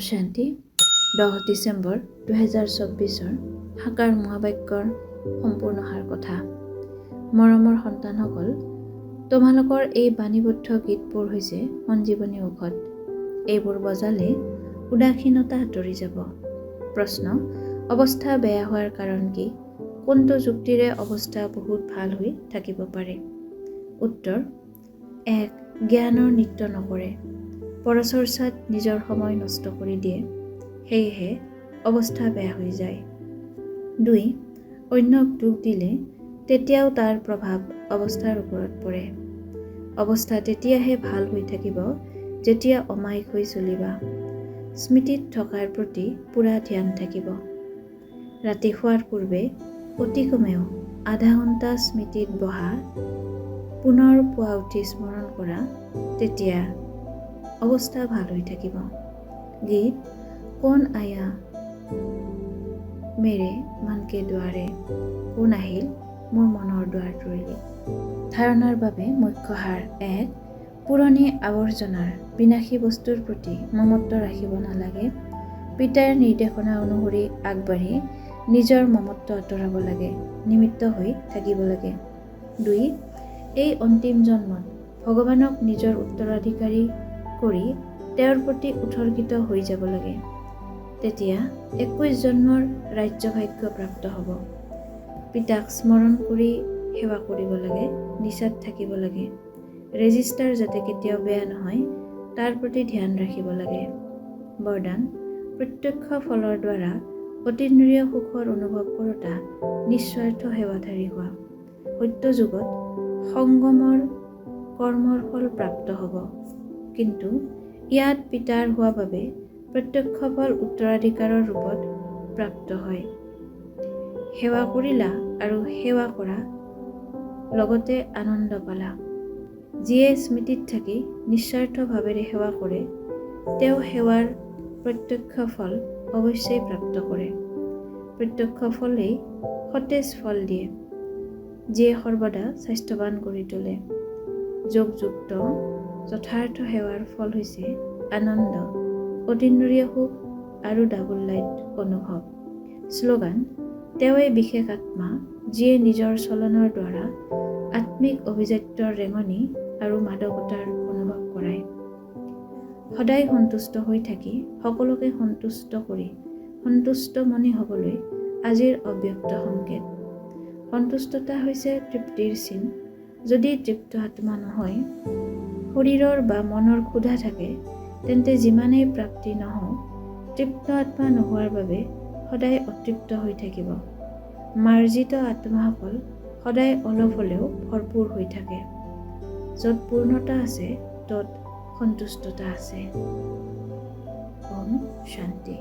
শান্তি 10 ডিচেম্বৰ 2024 সাকাৰ মহাবাক্যৰ সম্পূৰ্ণ সাৰ কথা। মৰমৰ সন্তানসকল, তোমালোকৰ এই বাণীবদ্ধ গীতবোৰ হৈছে সঞ্জীৱনী ঔষধ। এইবোৰ বজালে উদাসীনতা আঁতৰি যাব। প্ৰশ্ন: অৱস্থা বেয়া হোৱাৰ কাৰণ কি? কোনটো যুক্তিৰে অৱস্থা বহুত ভাল হৈ থাকিব পাৰে? উত্তৰ: 1. জ্ঞানৰ নৃত্য নকৰে, পৰচৰ্চাত নিজৰ সময় নষ্ট কৰি দিয়ে, সেয়েহে অৱস্থা বেয়া হৈ যায়। 2. অন্যক দুখ দিলে তেতিয়াও তাৰ প্ৰভাৱ অৱস্থাৰ ওপৰত পৰে। অৱস্থা তেতিয়াহে ভাল হৈ থাকিব যেতিয়া অমায়িক হৈ চলিবা। স্মৃতিত থকাৰ প্ৰতি পূৰা ধ্যান থাকিব। ৰাতি শোৱাৰ পূৰ্বে অতি কমেও আধা ঘণ্টা স্মৃতিত বহা, পুনৰ পুৱা উঠি স্মৰণ কৰা, তেতিয়া অৱস্থা ভাল হৈ থাকিব। গীত: কোন আয়া মেৰে মন কে দুৱাৰে, কোন আহিল মোৰ মনৰ দুৱাৰ তৰিলে। ধাৰণাৰ বাবে মুখ্য সাৰ: 1. পুৰণি আৱৰ্জনাৰ বিনাশী বস্তুৰ প্ৰতি মমত্ব ৰাখিব নালাগে। পিতাৰ নিৰ্দেশনা অনুসৰি আগবাঢ়ি নিজৰ মমত্ব আঁতৰাব লাগে, নিমিত্ত হৈ থাকিব লাগে। 2. এই অন্তিম জন্মত ভগৱানক নিজৰ উত্তৰাধিকাৰী কৰি তেওঁৰ প্ৰতি উৎসৰ্গিত হৈ যাব লাগে। তেতিয়া 21 জন্মৰ ৰাজ্যভাগ্য প্ৰাপ্ত হ'ব। পিতাক স্মৰণ কৰি সেৱা কৰিব লাগে, নিচাত থাকিব লাগে। ৰেজিষ্টাৰ যাতে কেতিয়াও বেয়া নহয় তাৰ প্ৰতি ধ্যান ৰাখিব লাগে। বৰদান: প্ৰত্যক্ষ ফলৰ দ্বাৰা অতীন্দ্ৰিয় সুখৰ অনুভৱ কৰোঁতা নিস্বাৰ্থ সেৱাধাৰী হোৱা। সত্য যুগত সংগমৰ কৰ্মৰ ফল প্ৰাপ্ত হ'ব, কিন্তু ইয়াত পিতাৰ হোৱা বাবে প্ৰত্যক্ষ ফল উত্তৰাধিকাৰৰ ৰূপত প্ৰাপ্ত হয়। সেৱা কৰিলা আৰু সেৱা কৰা, লগতে আনন্দ পালা। যিয়ে স্মৃতিত থাকি নিস্বাৰ্থ ভাৱেৰে সেৱা কৰে তেওঁ সেৱাৰ প্ৰত্যক্ষ ফল অৱশ্যেই প্ৰাপ্ত কৰে। প্ৰত্যক্ষ ফলেই সতেজ ফল দিয়ে, যিয়ে সৰ্বদা স্বাস্থ্যৱান কৰি তোলে। যোগযুক্ত যথাৰ্থ সেৱাৰ ফল হৈছে আনন্দ, অতীন্দ্ৰিয় সুখ আৰু ডাবল লাইট অনুভৱ। শ্লোগান: তেওঁৱেই বিশেষ আত্মা যিয়ে নিজৰ চলনৰ দ্বাৰা আত্মিক অভিজাত্যৰ ৰেঙনি আৰু মাদকতাৰ অনুভৱ কৰায়। সদায় সন্তুষ্ট হৈ থাকি সকলোকে সন্তুষ্ট কৰি সন্তুষ্ট মনে হ'বলৈ আজিৰ অব্যক্ত সংকেত। সন্তুষ্টতা হৈছে তৃপ্তিৰ চিন। যদি তৃপ্ত আত্মা নহয়, শৰীৰৰ বা মনৰ ক্ষুধা থাকে, তেন্তে যিমানেই প্ৰাপ্তি নহওক, তৃপ্ত আত্মা নোহোৱাৰ বাবে সদায় অতৃপ্ত হৈ থাকিব। মাৰ্জিত আত্মাসকল সদায় অলপ হ'লেও ভৰপূৰ হৈ থাকে। য'ত পূৰ্ণতা আছে ত'ত সন্তুষ্টতা আছে। ওম শান্তি।